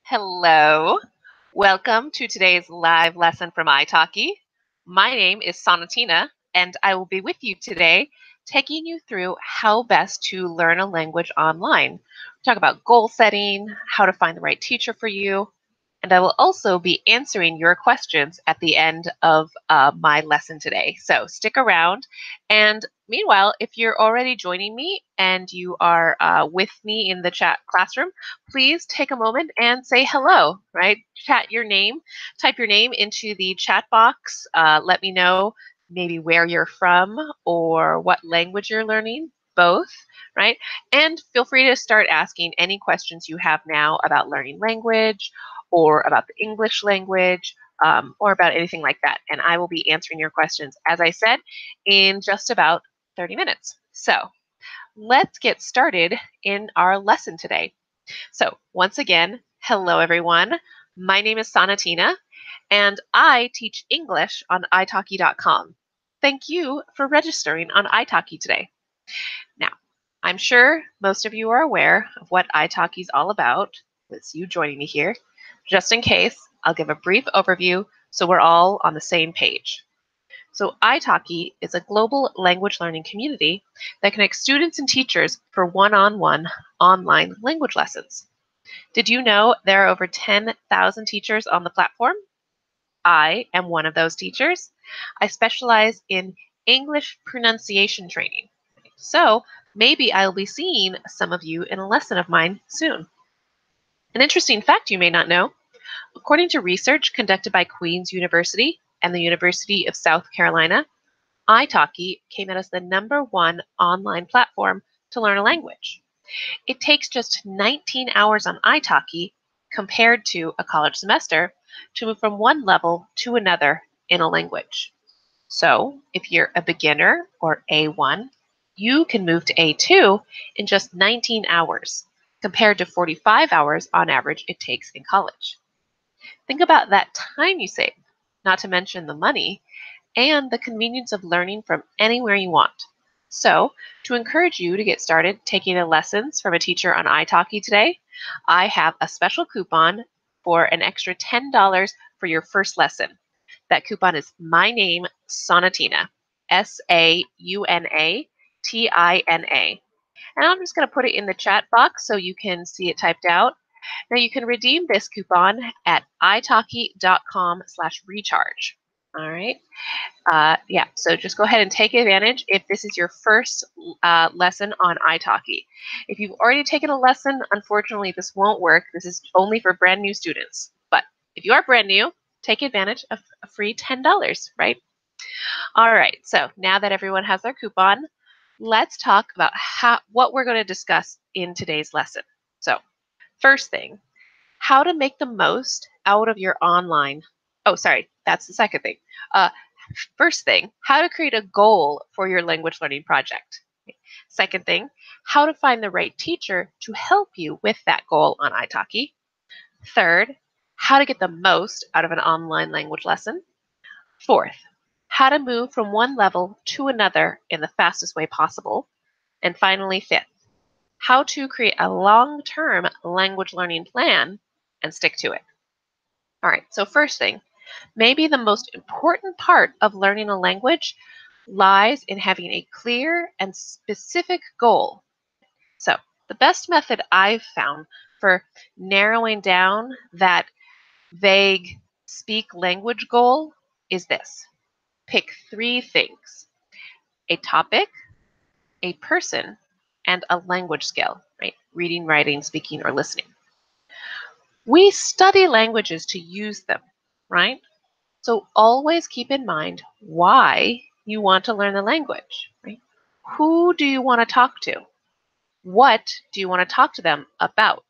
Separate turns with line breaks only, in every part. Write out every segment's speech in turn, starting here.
Hello. Welcome to today's live lesson from italki. My name is Saunatina, and I will be with you today taking you through how best to learn a language online. Talk about goal setting, how to find the right teacher for you, and I will also be answering your questions at the end of my lesson today. So stick around. And meanwhile, if you're already joining me and you are with me in the chat classroom, please take a moment and say hello, right? Chat your name, type your name into the chat box. Let me know maybe where you're from or what language you're learning, both, right? And feel free to start asking any questions you have now about learning language or about the English language or about anything like that. And I will be answering your questions, as I said, in just about 30 minutes. So let's get started in our lesson today. So once again, hello everyone. My name is Saunatina, and I teach English on italki.com. Thank you for registering on italki today. Now, I'm sure most of you are aware of what italki is all about, with you joining me here. Just in case, I'll give a brief overview so we're all on the same page. So italki is a global language learning community that connects students and teachers for one-on-one online language lessons. Did you know there are over 10,000 teachers on the platform? I am one of those teachers. I specialize in English pronunciation training. So maybe I'll be seeing some of you in a lesson of mine soon. An interesting fact you may not know, according to research conducted by Queen's University and the University of South Carolina, italki came out as the #1 online platform to learn a language. It takes just 19 hours on italki compared to a college semester to move from one level to another in a language. So if you're a beginner or A1, you can move to A2 in just 19 hours compared to 45 hours on average it takes in college. Think about that time you save, not to mention the money and the convenience of learning from anywhere you want. So, to encourage you to get started taking the lessons from a teacher on italki today, I have a special coupon for an extra $10 for your first lesson. That coupon is my name, Saunatina, Saunatina. And I'm just going to put it in the chat box so you can see it typed out. Now you can redeem this coupon at italki.com/recharge. All right. Yeah, so just go ahead and take advantage if this is your first lesson on italki. If you've already taken a lesson, unfortunately, this won't work. This is only for brand new students. But if you are brand new, take advantage of a free $10, right? All right, so now that everyone has their coupon, let's talk about what we're going to discuss in today's lesson. So first thing, how to make the most out of your online. Oh, sorry, that's the second thing. First thing, how to create a goal for your language learning project. Second thing, how to find the right teacher to help you with that goal on italki. Third, how to get the most out of an online language lesson. Fourth, how to move from one level to another in the fastest way possible. And finally, fifth, how to create a long-term language learning plan and stick to it. All right, so first thing, maybe the most important part of learning a language lies in having a clear and specific goal. So the best method I've found for narrowing down that vague speak language goal is this. Pick 3 things: a topic, a person, and a language skill, right? Reading, writing, speaking, or listening. We study languages to use them, right? So always keep in mind why you want to learn the language, right? Who do you want to talk to? What do you want to talk to them about?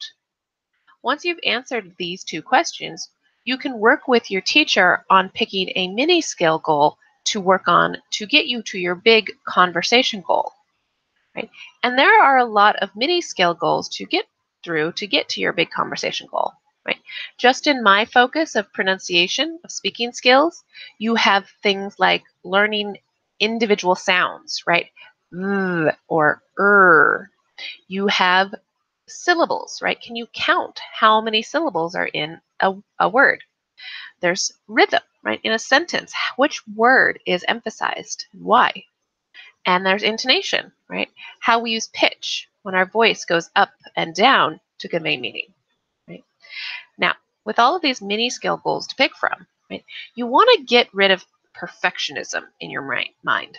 Once you've answered these 2 questions, you can work with your teacher on picking a mini skill goal to work on to get you to your big conversation goal, right? And there are a lot of mini skill goals to get through to get to your big conversation goal, right? Just in my focus of pronunciation, of speaking skills, you have things like learning individual sounds, right? Or. You have syllables, right? Can you count how many syllables are in a word? There's rhythm, right? In a sentence, which word is emphasized and why? And there's intonation, right? How we use pitch when our voice goes up and down to convey meaning, right? Now, with all of these mini skill goals to pick from, right, you want to get rid of perfectionism in your mind.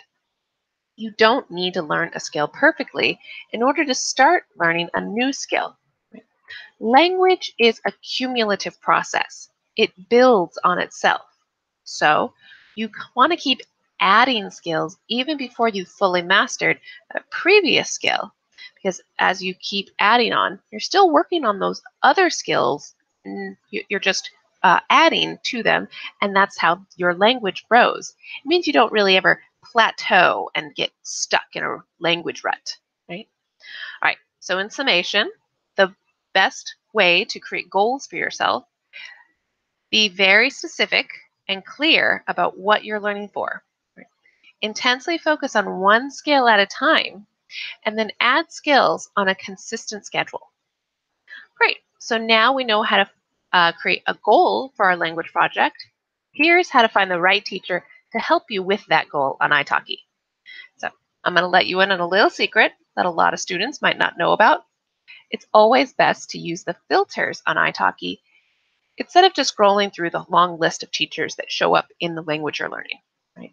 You don't need to learn a skill perfectly in order to start learning a new skill. Language is a cumulative process. It builds on itself. So you want to keep adding skills even before you've fully mastered a previous skill. Because as you keep adding on, you're still working on those other skills. And you're just adding to them. And that's how your language grows. It means you don't really ever plateau and get stuck in a language rut, right? All right, so in summation, the best way to create goals for yourself, be very specific and clear about what you're learning for. Right? Intensely focus on one skill at a time, and then add skills on a consistent schedule. Great, so now we know how to create a goal for our language project. Here's how to find the right teacher to help you with that goal on italki. So I'm going to let you in on a little secret that a lot of students might not know about. It's always best to use the filters on italki instead of just scrolling through the long list of teachers that show up in the language you're learning. Right?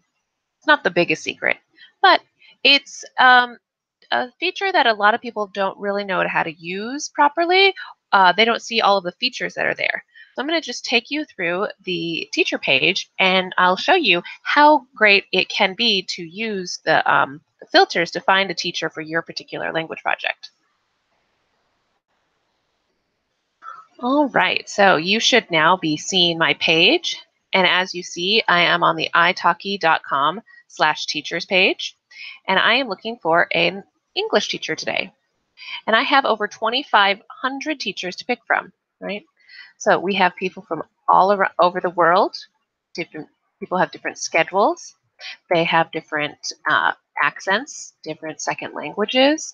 It's not the biggest secret, but it's a feature that a lot of people don't really know how to use properly. They don't see all of the features that are there. So I'm going to just take you through the teacher page, and I'll show you how great it can be to use the filters to find a teacher for your particular language project. All right, so you should now be seeing my page. And as you see, I am on the italki.com/teachers page. And I am looking for an English teacher today. And I have over 2,500 teachers to pick from, right? So we have people from all around, over the world. Different people have different schedules. They have different accents, different second languages,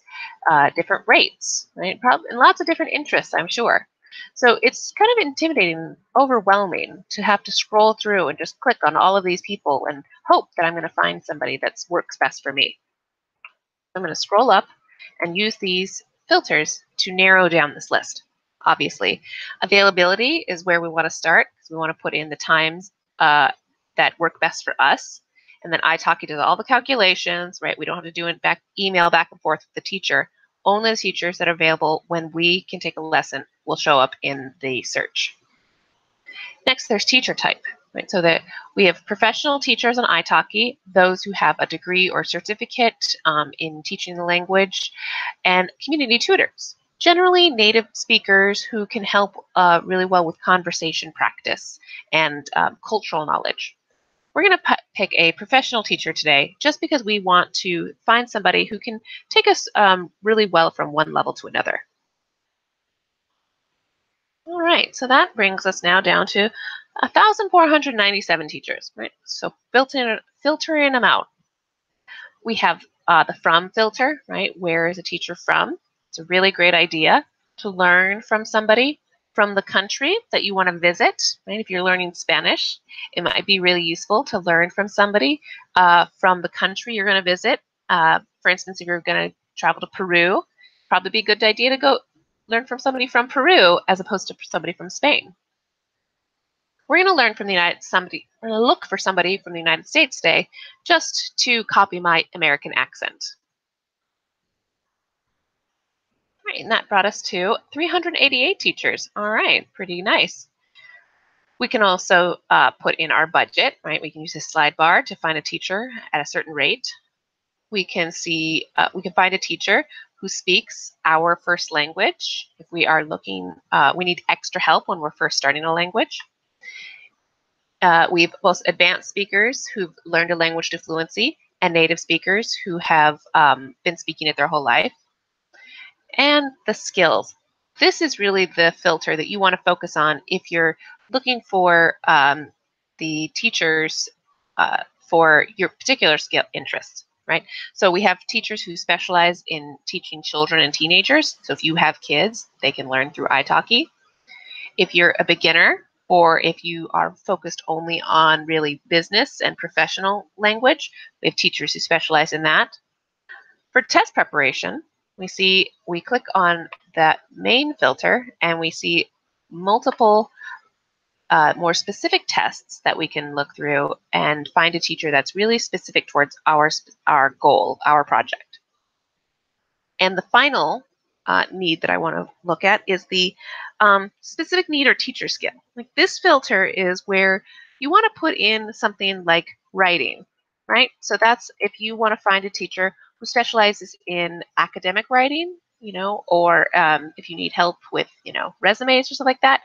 different rates, right? Probably, and lots of different interests, I'm sure. So it's kind of intimidating, overwhelming to have to scroll through and just click on all of these people and hope that I'm going to find somebody that works best for me. I'm going to scroll up and use these filters to narrow down this list. Obviously, availability is where we want to start because we want to put in the times that work best for us. And then italki does all the calculations, right? We don't have to do it email back and forth with the teacher. Only the teachers that are available when we can take a lesson will show up in the search. Next, there's teacher type, right? So that we have professional teachers on italki, those who have a degree or certificate in teaching the language, and community tutors. Generally, native speakers who can help really well with conversation practice and cultural knowledge. We're going to pick a professional teacher today just because we want to find somebody who can take us really well from one level to another. All right, so that brings us now down to 1,497 teachers, right? So filtering them out. We have the from filter, right? Where is a teacher from? It's a really great idea to learn from somebody from the country that you want to visit, right? If you're learning Spanish, it might be really useful to learn from somebody from the country you're going to visit. For instance, if you're going to travel to Peru, probably be a good idea to go learn from somebody from Peru as opposed to somebody from Spain. We're going to learn from we're going to look for somebody from the United States today just to copy my American accent. All right, and that brought us to 388 teachers. All right, pretty nice. We can also put in our budget, right? We can use this slide bar to find a teacher at a certain rate. We can find a teacher who speaks our first language. If we are looking, we need extra help when we're first starting a language. We've both advanced speakers who've learned a language to fluency and native speakers who have been speaking it their whole life. And the skills. This is really the filter that you want to focus on if you're looking for the teachers for your particular skill interests. right? So we have teachers who specialize in teaching children and teenagers. So if you have kids, they can learn through italki. If you're a beginner, or if you are focused only on really business and professional language, we have teachers who specialize in that. For test preparation, we click on that main filter and we see multiple more specific tests that we can look through and find a teacher that's really specific towards our goal, our project. And the final need that I want to look at is the specific need or teacher skill. Like this filter is where you want to put in something like writing, right? So that's if you want to find a teacher who specializes in academic writing, or if you need help with, resumes or something like that,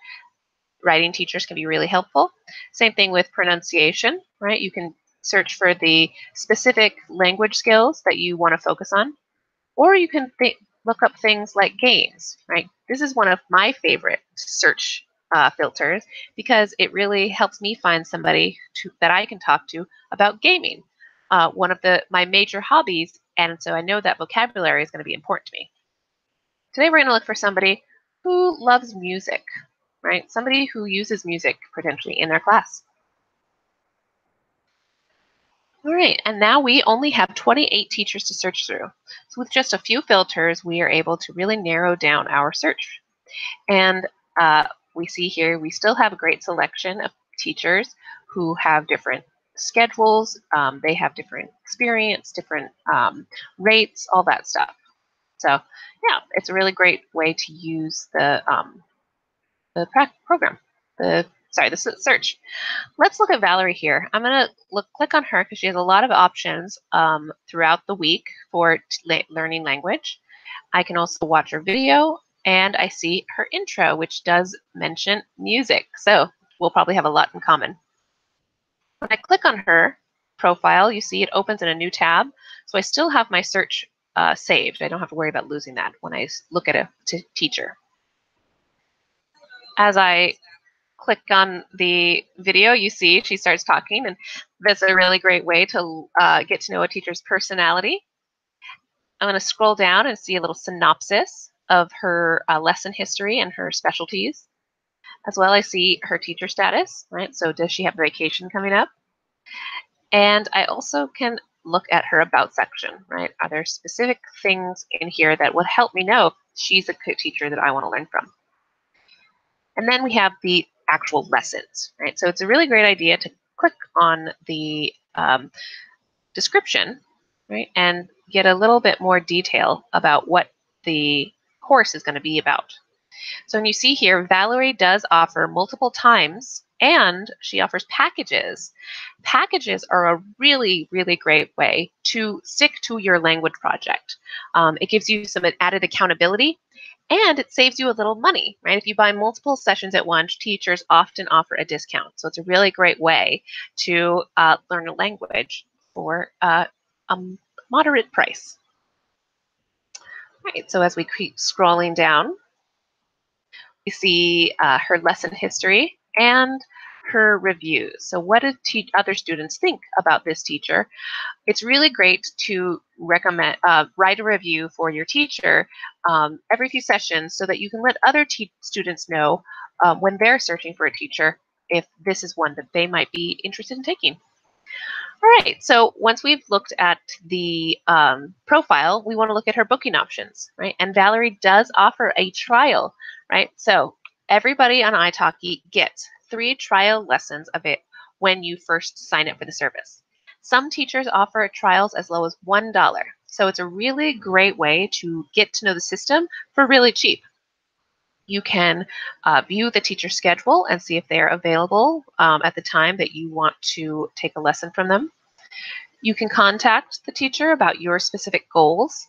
writing teachers can be really helpful. Same thing with pronunciation, right? You can search for the specific language skills that you want to focus on, or you can look up things like games, right? This is one of my favorite search filters because it really helps me find somebody that I can talk to about gaming, one of my major hobbies, and so I know that vocabulary is going to be important to me. Today we're going to look for somebody who loves music, right? Somebody who uses music potentially in their class. All right, and now we only have 28 teachers to search through. So with just a few filters, we are able to really narrow down our search. And we see here we still have a great selection of teachers who have different schedules. They have different experience, different rates, all that stuff. So yeah, it's a really great way to use the program, the search. Let's look at Valerie here. I'm going to click on her because she has a lot of options throughout the week for learning language. I can also watch her video, and I see her intro, which does mention music. So we'll probably have a lot in common. When I click on her profile, you see it opens in a new tab. So I still have my search saved. I don't have to worry about losing that when I look at a teacher. As I click on the video, you see she starts talking, and that's a really great way to get to know a teacher's personality. I'm going to scroll down and see a little synopsis of her lesson history and her specialties. As well, I see her teacher status, right? So does she have vacation coming up? And I also can look at her about section, right? Are there specific things in here that would help me know if she's a good teacher that I want to learn from? And then we have the actual lessons, right? So it's a really great idea to click on the description, right, and get a little bit more detail about what the course is going to be about. So when you see here, Valerie does offer multiple times, and she offers packages. Packages are a really, really great way to stick to your language project. It gives you some added accountability, and it saves you a little money, right? If you buy multiple sessions at once, teachers often offer a discount. So it's a really great way to learn a language for a moderate price. All right, so as we keep scrolling down, we see her lesson history and her reviews. So what did other students think about this teacher? It's really great to recommend write a review for your teacher every few sessions so that you can let other students know when they're searching for a teacher if this is one that they might be interested in taking. All right, so once we've looked at the profile, we want to look at her booking options, right? And Valerie does offer a trial, right? So everybody on italki gets 3 trial lessons of it when you first sign up for the service. Some teachers offer trials as low as $1. So it's a really great way to get to know the system for really cheap. You can view the teacher schedule and see if they're available at the time that you want to take a lesson from them. You can contact the teacher about your specific goals,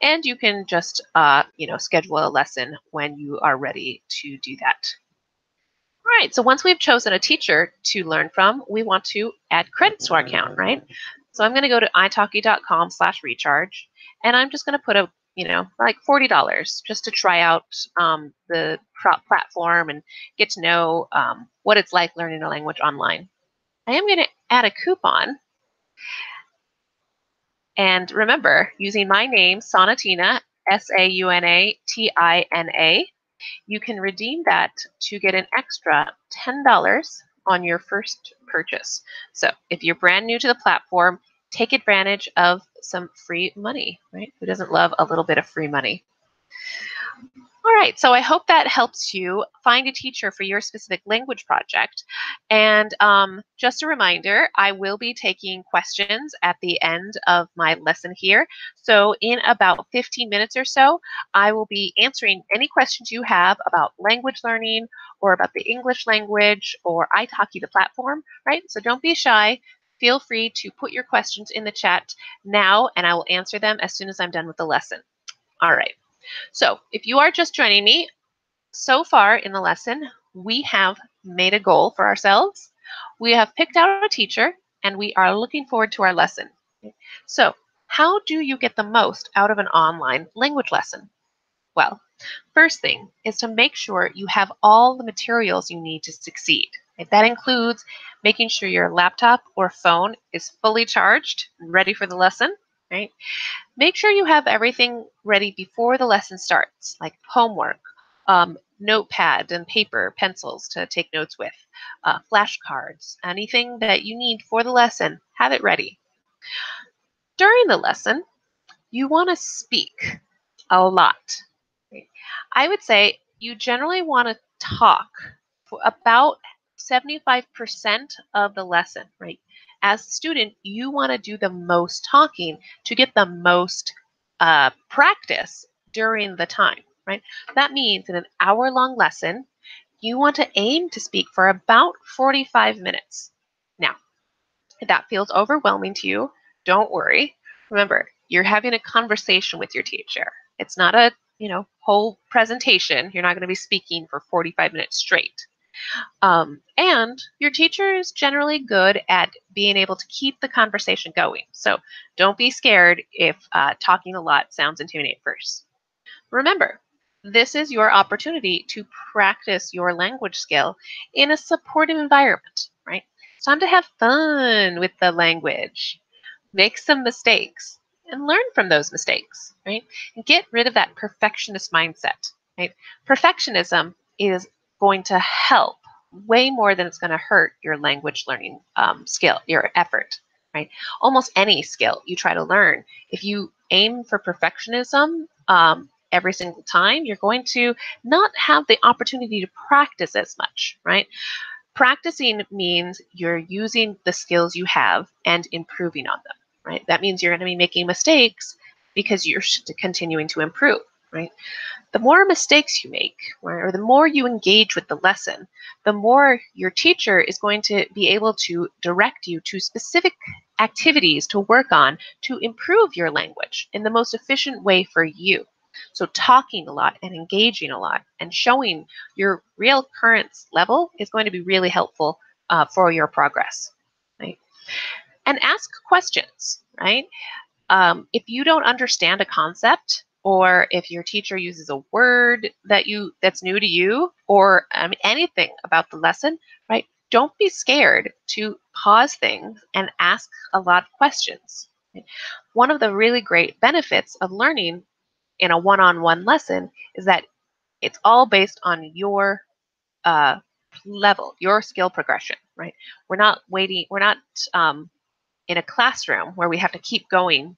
and you can just schedule a lesson when you are ready to do that. All right, so once we've chosen a teacher to learn from, we want to add credits to our account, right? So I'm going to go to italki.com/recharge, and I'm just going to put like $40 just to try out the platform and get to know what it's like learning a language online. I am going to add a coupon, And remember, using my name, Saunatina, Saunatina, you can redeem that to get an extra $10 on your first purchase. So if you're brand new to the platform, take advantage of some free money, right? Who doesn't love a little bit of free money? All right, so I hope that helps you find a teacher for your specific language project. And just a reminder, I will be taking questions at the end of my lesson here. So in about 15 minutes or so, I will be answering any questions you have about language learning or about the English language or italki, the platform, right? So don't be shy. Feel free to put your questions in the chat now, and I will answer them as soon as I'm done with the lesson. All right. So if you are just joining me, so far in the lesson, we have made a goal for ourselves. We have picked out a teacher, and we are looking forward to our lesson. So how do you get the most out of an online language lesson? Well, first thing is to make sure you have all the materials you need to succeed. That includes making sure your laptop or phone is fully charged and ready for the lesson, right? Make sure you have everything ready before the lesson starts, like homework, notepad and paper, pencils to take notes with, flashcards, anything that you need for the lesson, have it ready. During the lesson, you want to speak a lot. I would say you generally want to talk for about 75% of the lesson, right? As a student, you want to do the most talking to get the most practice during the time, right? That means in an hour-long lesson, you want to aim to speak for about 45 minutes. Now, if that feels overwhelming to you, don't worry. Remember, you're having a conversation with your teacher. It's not a, whole presentation. You're not going to be speaking for 45 minutes straight. And your teacher is generally good at being able to keep the conversation going. So don't be scared if talking a lot sounds intimidating first. Remember, this is your opportunity to practice your language skill in a supportive environment, right? It's time to have fun with the language. Make some mistakes and learn from those mistakes, right? And get rid of that perfectionist mindset, right? Perfectionism is going to help way more than it's going to hurt your language learning skill, your effort, right? Almost any skill you try to learn, if you aim for perfectionism every single time, you're going to not have the opportunity to practice as much, right? Practicing means you're using the skills you have and improving on them, right? That means you're going to be making mistakes because you're continuing to improve, right? The more mistakes you make, or the more you engage with the lesson, the more your teacher is going to be able to direct you to specific activities to work on to improve your language in the most efficient way for you. So talking a lot and engaging a lot and showing your real current level is going to be really helpful for your progress, right? And ask questions, right? If you don't understand a concept, or if your teacher uses a word that's new to you, or anything about the lesson, right? Don't be scared to pause things and ask a lot of questions. Right? One of the really great benefits of learning in a one-on-one lesson is that it's all based on your uh, level, your skill progression, right? We're not waiting. We're not in a classroom where we have to keep going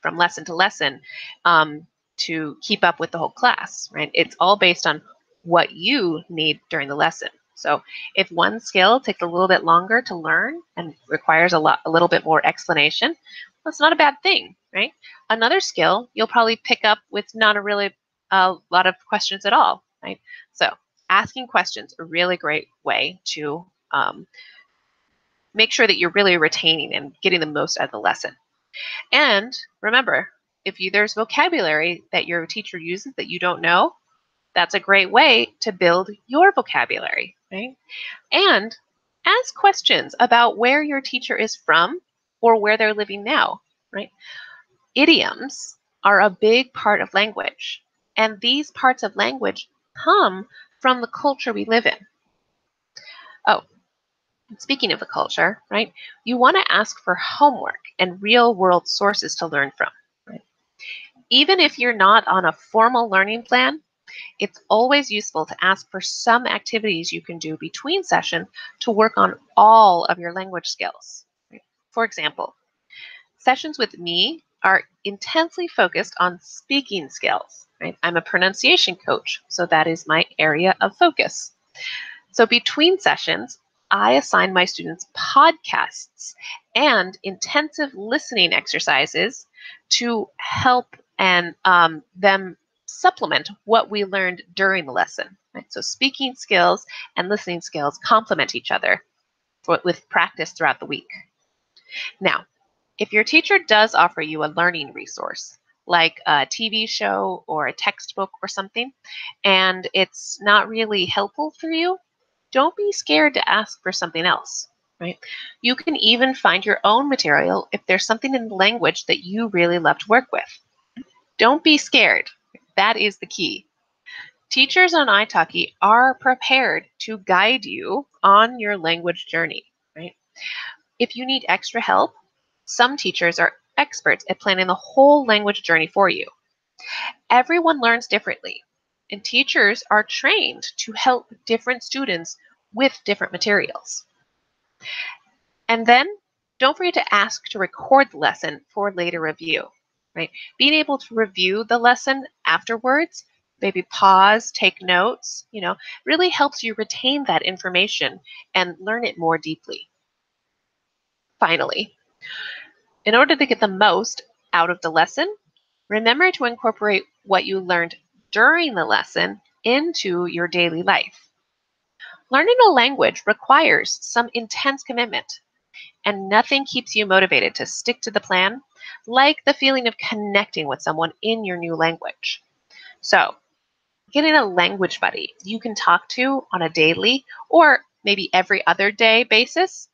from lesson to lesson to keep up with the whole class, right? It's all based on what you need during the lesson. So if one skill takes a little bit longer to learn and requires a little bit more explanation, that's not a bad thing, right? Another skill you'll probably pick up with not a lot of questions at all, right? So asking questions a really great way to make sure that you're really retaining and getting the most out of the lesson. And remember, if there's vocabulary that your teacher uses that you don't know, that's a great way to build your vocabulary, right? And ask questions about where your teacher is from or where they're living now, right? Idioms are a big part of language, and these parts of language come from the culture we live in. Oh, Speaking of the culture, right, you want to ask for homework and real world sources to learn from. Right? Even if you're not on a formal learning plan, it's always useful to ask for some activities you can do between session to work on all of your language skills. Right? For example, sessions with me are intensely focused on speaking skills. Right? I'm a pronunciation coach, so that is my area of focus. So between sessions, I assign my students podcasts and intensive listening exercises to help and them supplement what we learned during the lesson. Right? So speaking skills and listening skills complement each other with practice throughout the week. Now, if your teacher does offer you a learning resource, like a TV show or a textbook or something, and it's not really helpful for you, don't be scared to ask for something else, right? You can even find your own material if there's something in the language that you really love to work with. Don't be scared. That is the key. Teachers on italki are prepared to guide you on your language journey, right? If you need extra help, some teachers are experts at planning the whole language journey for you. Everyone learns differently, and teachers are trained to help different students with different materials. And then don't forget to ask to record the lesson for later review, right? Being able to review the lesson afterwards, maybe pause, take notes, really helps you retain that information and learn it more deeply. Finally, in order to get the most out of the lesson, remember to incorporate what you learned during the lesson into your daily life. Learning a language requires some intense commitment, and nothing keeps you motivated to stick to the plan like the feeling of connecting with someone in your new language. So, getting a language buddy you can talk to on a daily or maybe every other day basis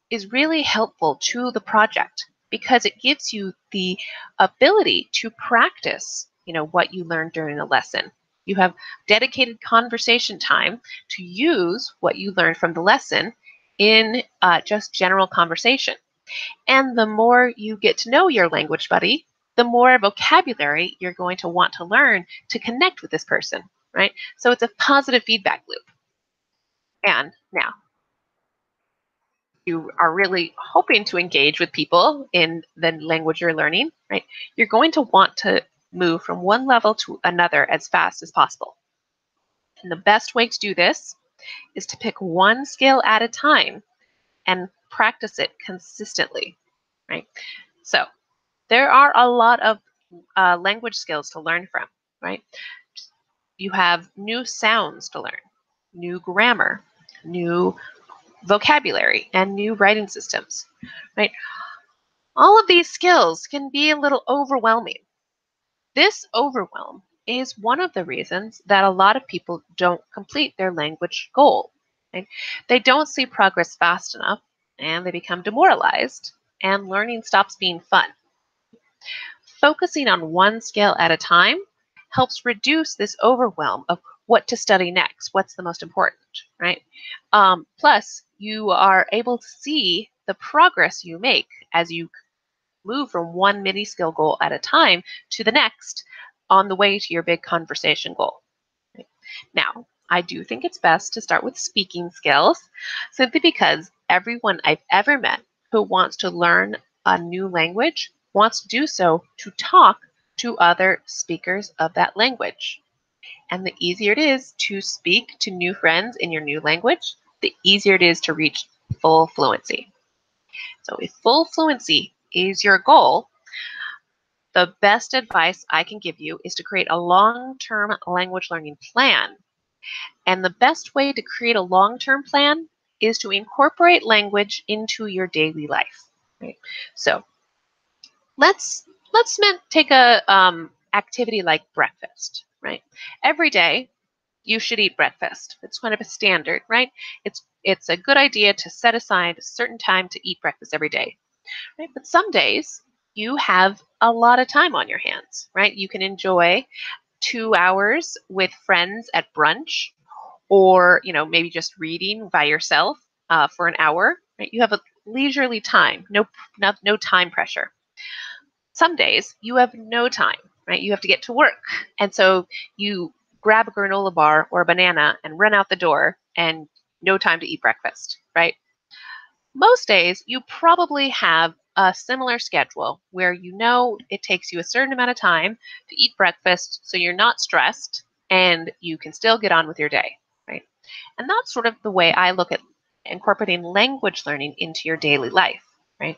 is really helpful to the project because it gives you the ability to practice, what you learned during the lesson. You have dedicated conversation time to use what you learned from the lesson in just general conversation. And the more you get to know your language buddy, the more vocabulary you're going to want to learn to connect with this person, right? So it's a positive feedback loop. And now, you are really hoping to engage with people in the language you're learning, right? You're going to want to move from one level to another as fast as possible. And the best way to do this is to pick one skill at a time and practice it consistently, right? So there are a lot of language skills to learn from, right? You have new sounds to learn, new grammar, new vocabulary, and new writing systems, right? All of these skills can be a little overwhelming. This overwhelm is one of the reasons that a lot of people don't complete their language goal. Right? They don't see progress fast enough and they become demoralized and learning stops being fun. Focusing on one skill at a time helps reduce this overwhelm of what to study next, what's the most important, right? Plus, you are able to see the progress you make as you move from one mini skill goal at a time to the next on the way to your big conversation goal. Now, I do think it's best to start with speaking skills simply because everyone I've ever met who wants to learn a new language wants to do so to talk to other speakers of that language. And the easier it is to speak to new friends in your new language, the easier it is to reach full fluency. So if full fluency is your goal, the best advice I can give you is to create a long-term language learning plan. And the best way to create a long-term plan is to incorporate language into your daily life. Right? So let's take a activity like breakfast. Right? Every day you should eat breakfast. It's kind of a standard, right? It's a good idea to set aside a certain time to eat breakfast every day. Right? But some days you have a lot of time on your hands, right? You can enjoy 2 hours with friends at brunch or, maybe just reading by yourself. for an hour, right? You have a leisurely time, no time pressure. Some days you have no time, right? You have to get to work. And so you grab a granola bar or a banana and run out the door and no time to eat breakfast, right? Most days you probably have a similar schedule where you know it takes you a certain amount of time to eat breakfast so you're not stressed and you can still get on with your day, right? And that's sort of the way I look at incorporating language learning into your daily life, right?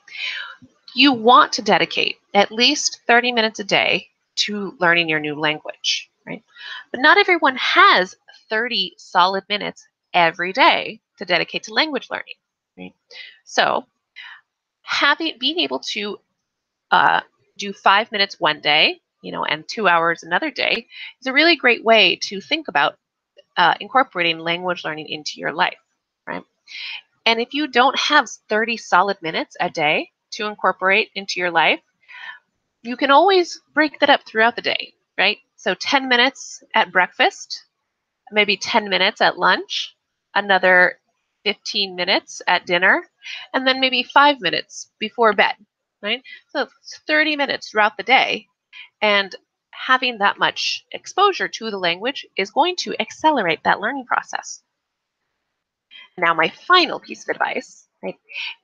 You want to dedicate at least 30 minutes a day to learning your new language, right? But not everyone has 30 solid minutes every day to dedicate to language learning, right? So being able to do 5 minutes one day, and 2 hours another day is a really great way to think about incorporating language learning into your life, right? And if you don't have 30 solid minutes a day to incorporate into your life, you can always break that up throughout the day, right? So 10 minutes at breakfast, maybe 10 minutes at lunch, another 15 minutes at dinner, and then maybe 5 minutes before bed, right? So it's 30 minutes throughout the day. And having that much exposure to the language is going to accelerate that learning process. Now, my final piece of advice, right,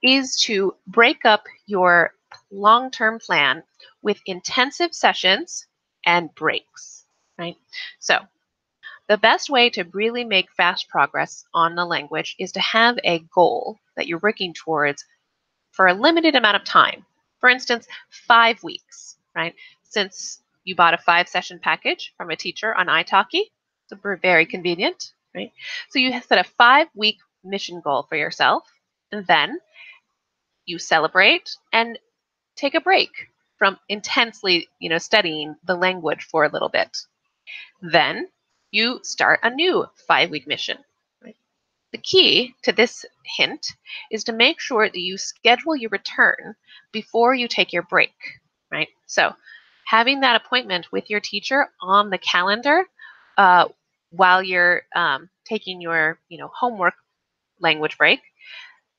is to break up your long-term plan with intensive sessions and breaks, right? So the best way to really make fast progress on the language is to have a goal that you're working towards for a limited amount of time. For instance, 5 weeks, right? Since you bought a 5-session package from a teacher on italki, it's very convenient, right? So you set a 5-week mission goal for yourself, and then you celebrate and take a break from intensely, studying the language for a little bit. Then you start a new 5-week mission. Right? The key to this hint is to make sure that you schedule your return before you take your break, right? So having that appointment with your teacher on the calendar while you're taking your, homework language break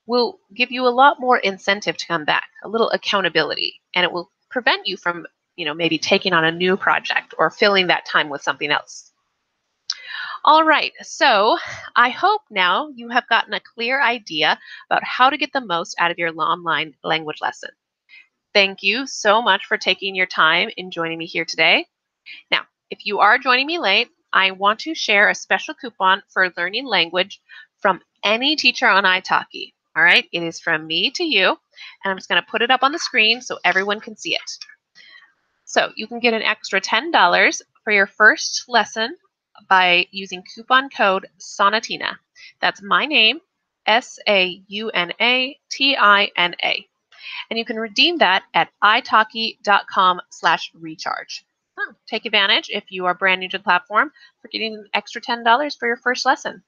will give you a lot more incentive to come back, a little accountability, and it will prevent you from, maybe taking on a new project or filling that time with something else. All right, so I hope now you have gotten a clear idea about how to get the most out of your online language lesson. Thank you so much for taking your time in joining me here today. Now, if you are joining me late, I want to share a special coupon for learning language from any teacher on italki. All right, it is from me to you, and I'm just going to put it up on the screen so everyone can see it. So you can get an extra $10 for your first lesson by using coupon code Saunatina. That's my name, SAUNATINA. And you can redeem that at italki.com/recharge. Take advantage if you are brand new to the platform for getting an extra $10 for your first lesson.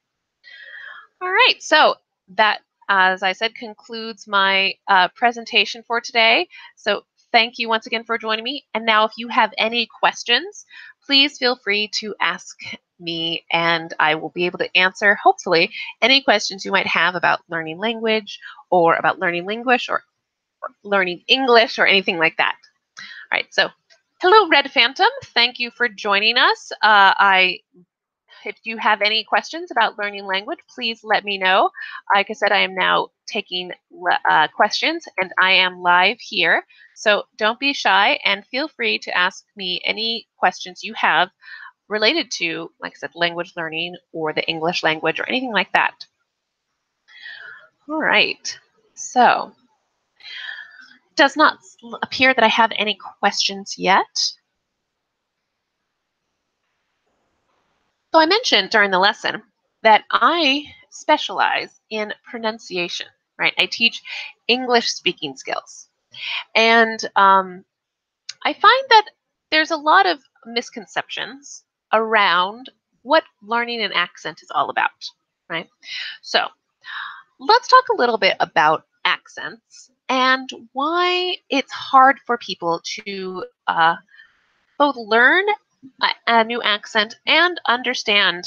All right, so that, as I said, concludes my presentation for today. So thank you once again for joining me. And now if you have any questions, please feel free to ask me and I will be able to answer, hopefully, any questions you might have about learning language or about learning English or learning English or anything like that. All right, so hello, Red Phantom. Thank you for joining us. If you have any questions about learning language, please let me know. Like I said, I am now taking questions and I am live here. So don't be shy and feel free to ask me any questions you have related to, like I said, language learning or the English language or anything like that. All right, so it does not appear that I have any questions yet. So I mentioned during the lesson that I specialize in pronunciation, right? I teach English speaking skills. And I find that there's a lot of misconceptions around what learning an accent is all about, right? So let's talk a little bit about accents and why it's hard for people to both learn a new accent and understand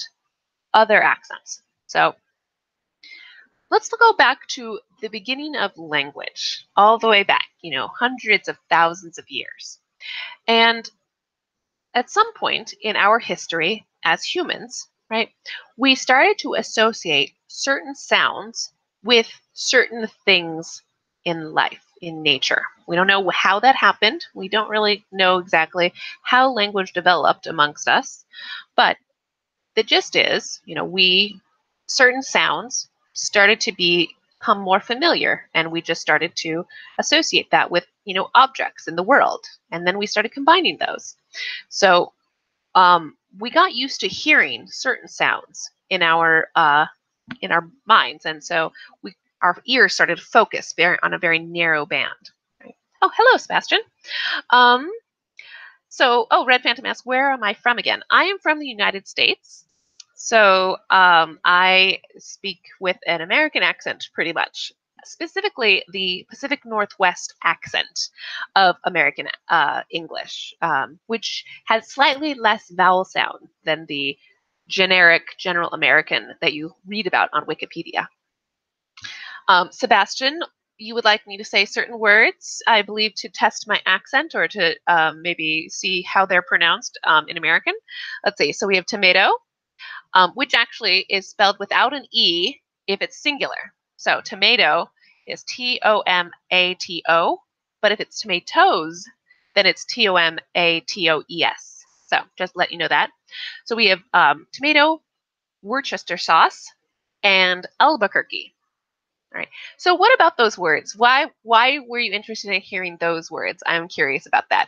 other accents. So let's go back to the beginning of language, all the way back, hundreds of thousands of years. And at some point in our history as humans, right, we started to associate certain sounds with certain things in life, in nature. We don't know how that happened. We don't really know exactly how language developed amongst us, but the gist is, certain sounds started to become more familiar, and we just started to associate that with, objects in the world, and then we started combining those. So we got used to hearing certain sounds in our minds, and so our ears started to focus on a very narrow band. Right? Oh, hello, Sebastian. Um, Red Phantom asks, where am I from again? I am from the United States. So I speak with an American accent pretty much, specifically the Pacific Northwest accent of American English, which has slightly less vowel sound than the generic general American that you read about on Wikipedia. Sebastian, you would like me to say certain words, I believe, to test my accent or to maybe see how they're pronounced in American. Let's see. So we have tomato, which actually is spelled without an E if it's singular. So tomato is Tomato, but if it's tomatoes, then it's Tomatoes. So just let you know that. So we have tomato, Worcester sauce, and Albuquerque. All right. So what about those words? Why were you interested in hearing those words? I'm curious about that.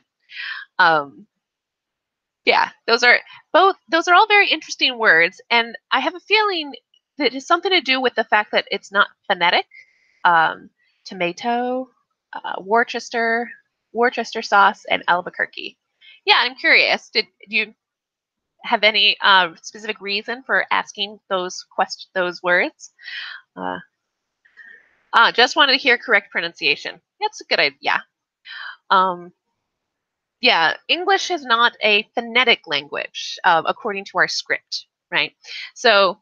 Yeah, those are all very interesting words, and I have a feeling that it has something to do with the fact that it's not phonetic. Um, Tomato, Worcester sauce, and Albuquerque. Yeah, I'm curious. Do you have any specific reason for asking those words? Uh, just wanted to hear correct pronunciation. That's a good idea. Um, yeah, English is not a phonetic language according to our script, right? So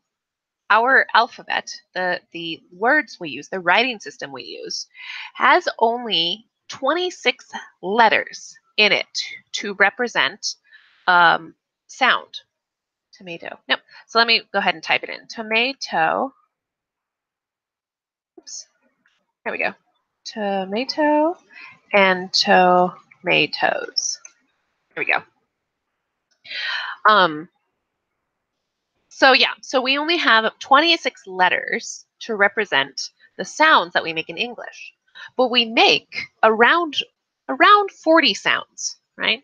our alphabet, the words we use, the writing system we use, has only 26 letters in it to represent sound. Tomato. Nope. So let me go ahead and type it in. Tomato. Oops. There we go. Tomato and tomatoes. There we go. Um, so yeah, so we only have 26 letters to represent the sounds that we make in English, but we make around 40 sounds, right?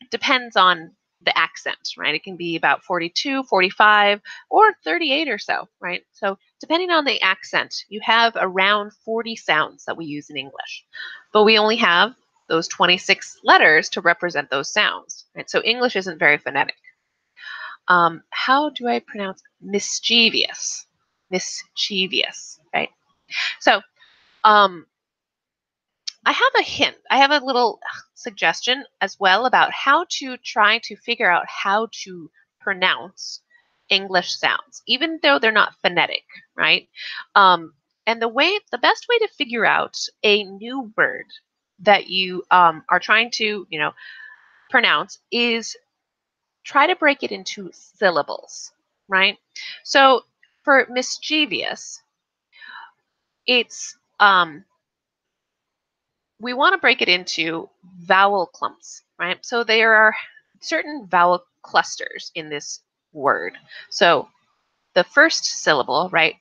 Depends on the accent, right? It can be about 42, 45, or 38 or so, right? So depending on the accent, you have around 40 sounds that we use in English, but we only have those 26 letters to represent those sounds, right? So English isn't very phonetic. How do I pronounce mischievous? Mischievous, right? So I have a hint. I have a little suggestion as well about how to try to figure out how to pronounce English sounds, even though they're not phonetic, right? And the best way to figure out a new word that you are trying to, pronounce is try to break it into syllables, right? So for mischievous, it's we want to break it into vowel clumps, right? So there are certain vowel clusters in this word. So the first syllable, right,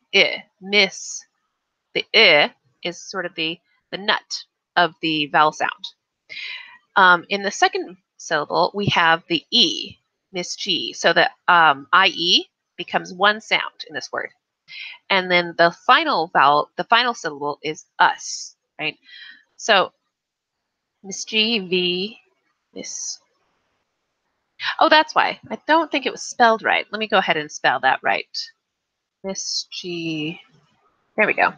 miss, the is sort of the nut of the vowel sound. In the second syllable, we have the E, Miss G. So the IE becomes one sound in this word. And then the final syllable is us, right? So Miss G, V, Miss. Oh, that's why. I don't think it was spelled right. Let me go ahead and spell that right. Miss G. There we go.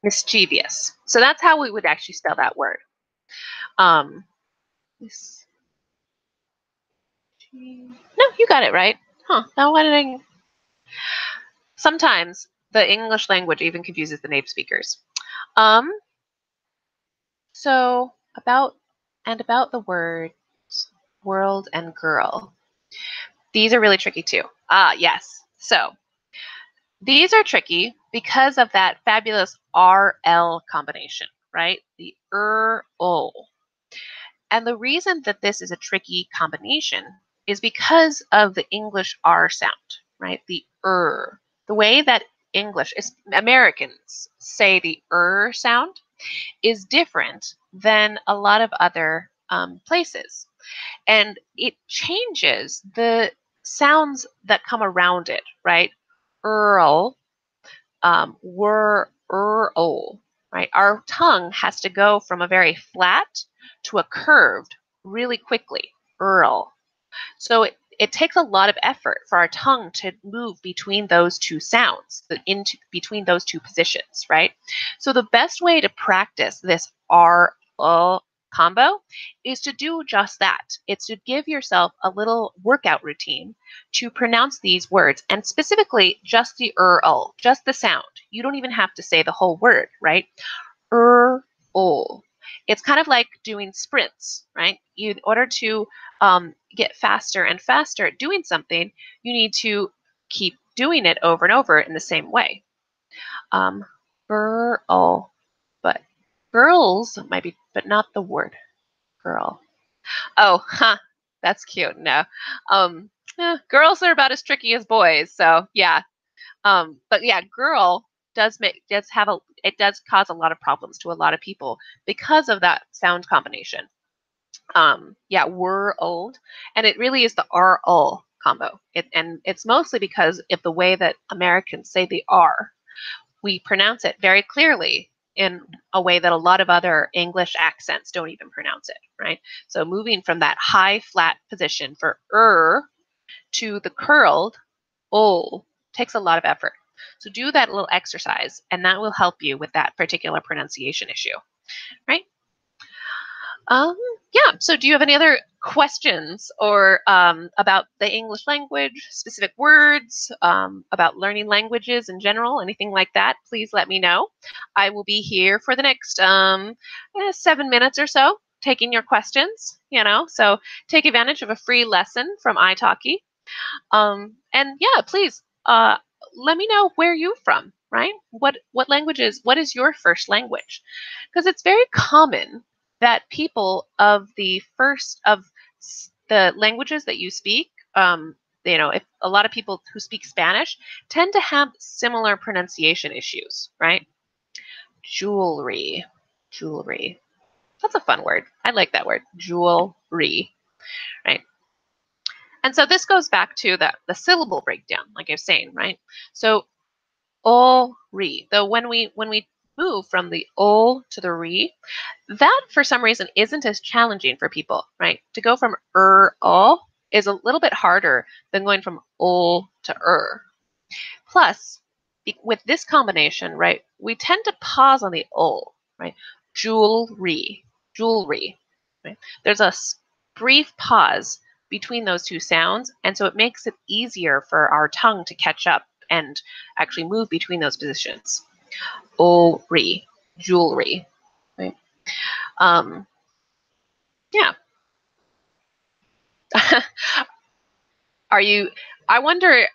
Mischievous. So that's how we would actually spell that word. Miss No, you got it right. Huh. Now why did I... Sometimes the English language even confuses the native speakers. Um, so about the words world and girl. These are really tricky too. Yes. So these are tricky because of that fabulous RL combination, right? The ul. And the reason that this is a tricky combination is because of the English R sound, right? The The way that Americans say the sound is different than a lot of other places. And it changes the sounds that come around it, right? Earl, right? Our tongue has to go from a very flat to a curved really quickly, Earl. So it takes a lot of effort for our tongue to move between those two sounds, between those two positions, right? So the best way to practice this R combo is to do just that. It's to give yourself a little workout routine to pronounce these words, and specifically just the just the sound. You don't even have to say the whole word, right? It's kind of like doing sprints, right? In order to get faster and faster at doing something, you need to keep doing it over and over in the same way. Girl, but girls might be, but not the word girl. Oh, huh, that's cute. No, girls are about as tricky as boys, so yeah. But yeah, girl it does cause a lot of problems to a lot of people because of that sound combination. Yeah, we're old, and it really is the R-ul combo. And it's mostly because of the way that Americans say the R. We pronounce it very clearly in a way that a lot of other English accents don't even pronounce it, right? So moving from that high flat position for to the curled ul takes a lot of effort. So do that little exercise, and that will help you with that particular pronunciation issue, right? Um, yeah. So, do you have any other questions or about the English language, specific words, about learning languages in general, anything like that? Please let me know. I will be here for the next 7 minutes or so, taking your questions. So take advantage of a free lesson from italki. And yeah, please let me know where you're from, right? What languages? What is your first language? Because it's very common that people of the languages that you speak, if a lot of people who speak Spanish tend to have similar pronunciation issues, right? Jewelry, jewelry. That's a fun word. I like that word, jewelry, right? And so this goes back to the syllable breakdown, like I was saying, right? So ri. Though when we move from the ol to the ri, that for some reason isn't as challenging for people, right? To go from ul is a little bit harder than going from ol to Plus, with this combination, right, we tend to pause on the ol, right? Jewelry, jewelry, right? There's a brief pause between those two sounds, and so it makes it easier for our tongue to catch up and actually move between those positions. Jewelry, jewelry, right? Yeah. I wonder,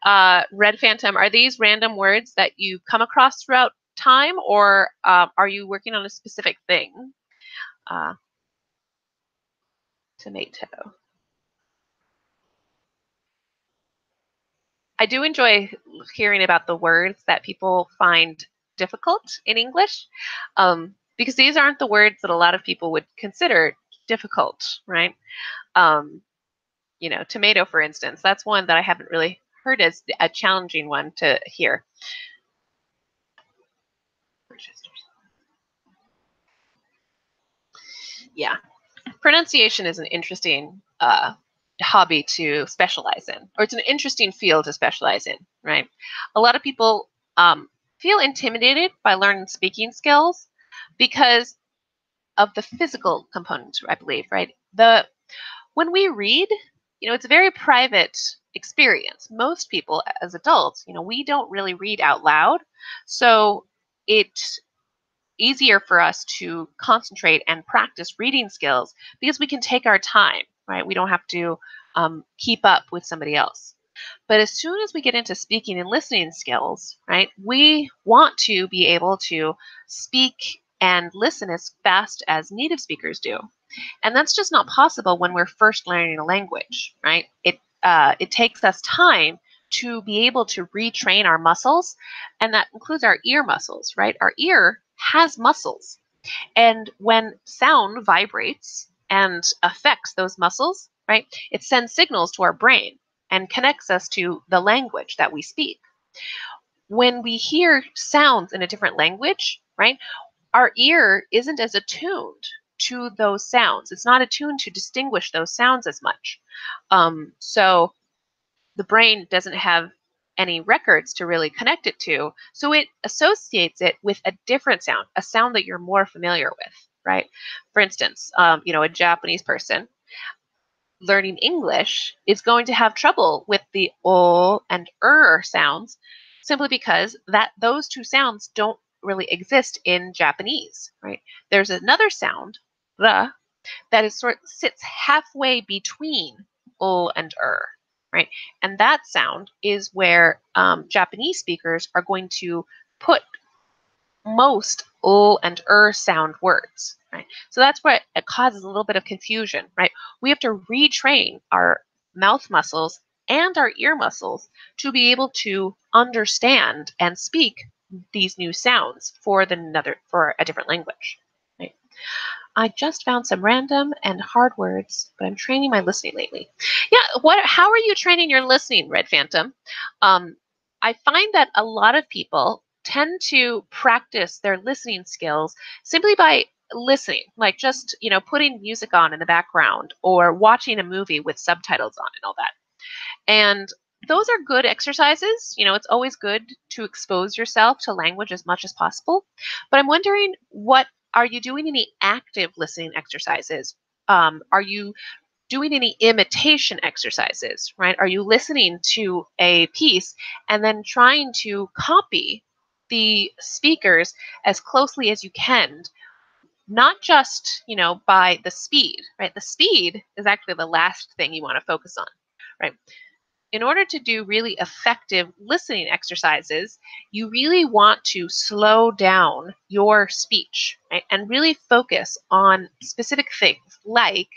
Red Phantom, are these random words that you come across throughout time, or are you working on a specific thing? Tomato. I do enjoy hearing about the words that people find difficult in English, because these aren't the words that a lot of people would consider difficult, right? Tomato, for instance, that's one that I haven't really heard as a challenging one to hear. Yeah, pronunciation is an interesting hobby to specialize in, or it's an interesting field to specialize in, right? A lot of people feel intimidated by learning speaking skills because of the physical component, I believe, right? When we read, it's a very private experience. Most people as adults, we don't really read out loud. So it's easier for us to concentrate and practice reading skills because we can take our time, right? We don't have to keep up with somebody else. But as soon as we get into speaking and listening skills, right, we want to be able to speak and listen as fast as native speakers do. And that's just not possible when we're first learning a language, right? It takes us time to be able to retrain our muscles, and that includes our ear muscles, right? Our ear has muscles, and when sound vibrates and affects those muscles, right, it sends signals to our brain and connects us to the language that we speak. When we hear sounds in a different language, right, our ear isn't as attuned to those sounds. It's not attuned to distinguish those sounds as much. So the brain doesn't have any records to really connect it to. So it associates it with a different sound, a sound that you're more familiar with, right? For instance, a Japanese person learning English is going to have trouble with the o and sounds simply because that those two sounds don't really exist in Japanese, right? There's another sound, ra, that is sits halfway between o and right? And that sound is where Japanese speakers are going to put most and sound words, right? So that's what it causes a little bit of confusion, right? We have to retrain our mouth muscles and our ear muscles to be able to understand and speak these new sounds for a different language, right? I just found some random and hard words, but I'm training my listening lately. Yeah, how are you training your listening, Red Phantom? I find that a lot of people tend to practice their listening skills simply by listening, like just, putting music on in the background or watching a movie with subtitles on and all that. And those are good exercises. It's always good to expose yourself to language as much as possible. But I'm wondering, are you doing any active listening exercises? Are you doing any imitation exercises, right? Are you listening to a piece and then trying to copy the speakers as closely as you can? Not just, by the speed, right? The speed is actually the last thing you want to focus on, right? In order to do really effective listening exercises, you really want to slow down your speech, right? And really focus on specific things, like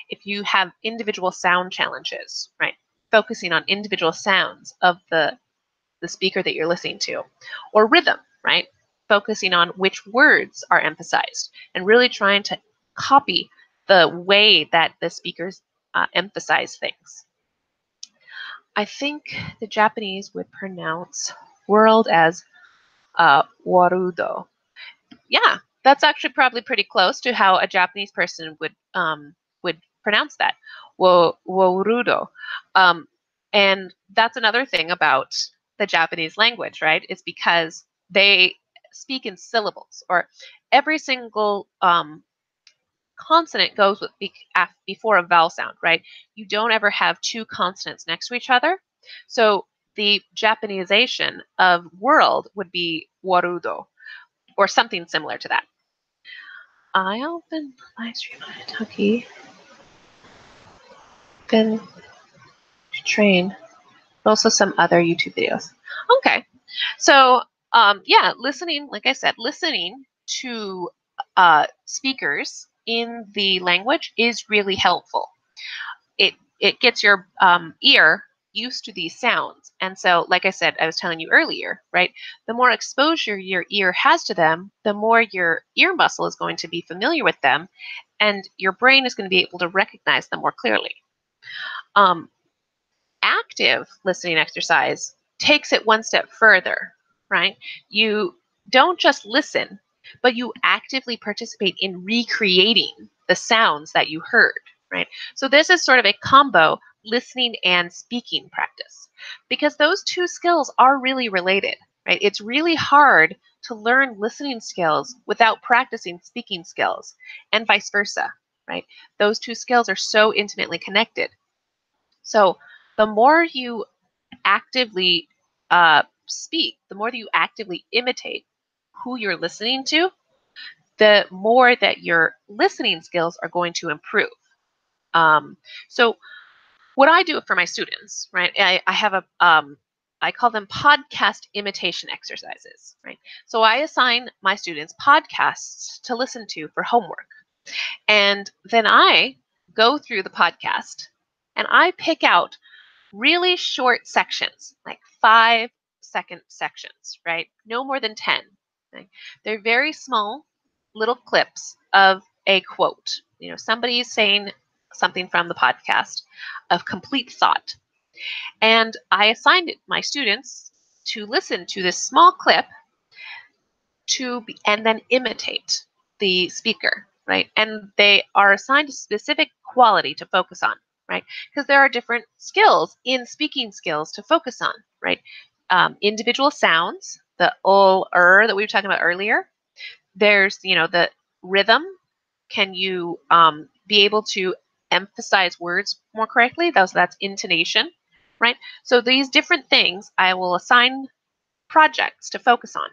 if you have individual sound challenges, right? Focusing on individual sounds of the speaker that you're listening to, or rhythm, right? Focusing on which words are emphasized and really trying to copy the way that the speakers emphasize things. I think the Japanese would pronounce world as warudo. Yeah, that's actually probably pretty close to how a Japanese person would pronounce that. Warudo. And that's another thing about the Japanese language, right? It's because they speak in syllables, or every single consonant goes before a vowel sound, right? You don't ever have two consonants next to each other. So the Japanization of world would be warudo, or something similar to that. I opened live stream on italki, then train, but also some other YouTube videos. Okay, so yeah, listening, like I said, listening to speakers in the language is really helpful. It gets your ear used to these sounds. And so, like I said, I was telling you earlier, right? The more exposure your ear has to them, the more your ear muscle is going to be familiar with them, and your brain is going to be able to recognize them more clearly. Active listening exercise takes it one step further, right? You don't just listen, but you actively participate in recreating the sounds that you heard, right? So this is sort of a combo listening and speaking practice, because those two skills are really related, right? It's really hard to learn listening skills without practicing speaking skills, and vice versa, right? Those two skills are so intimately connected. So the more you actively speak, the more that you actively imitate who you're listening to, the more that your listening skills are going to improve. So what I do for my students, right? I have I call them podcast imitation exercises, right? So I assign my students podcasts to listen to for homework. And then I go through the podcast and I pick out really short sections, like 5-second sections, right? No more than 10. Okay? They're very small little clips of a quote. Somebody's saying something from the podcast of complete thought. And I assigned my students to listen to this small clip and then imitate the speaker, right? And they are assigned a specific quality to focus on, right? Because there are different skills in speaking skills to focus on, right? Individual sounds, the that we were talking about earlier. There's, the rhythm. Can you be able to emphasize words more correctly? That's intonation, right? So these different things I will assign projects to focus on.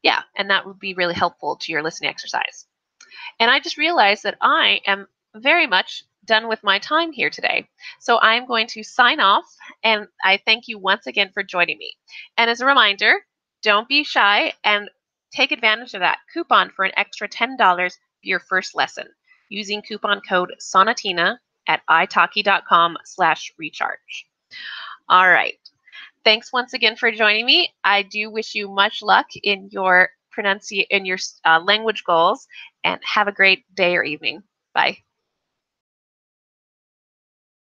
Yeah, and that would be really helpful to your listening exercise. And I just realized that I am very much done with my time here today. So I'm going to sign off, and I thank you once again for joining me. And as a reminder, don't be shy and take advantage of that coupon for an extra $10 for your first lesson using coupon code Saunatina at italki.com/recharge. All right. Thanks once again for joining me. I do wish you much luck in your language goals, and have a great day or evening. Bye.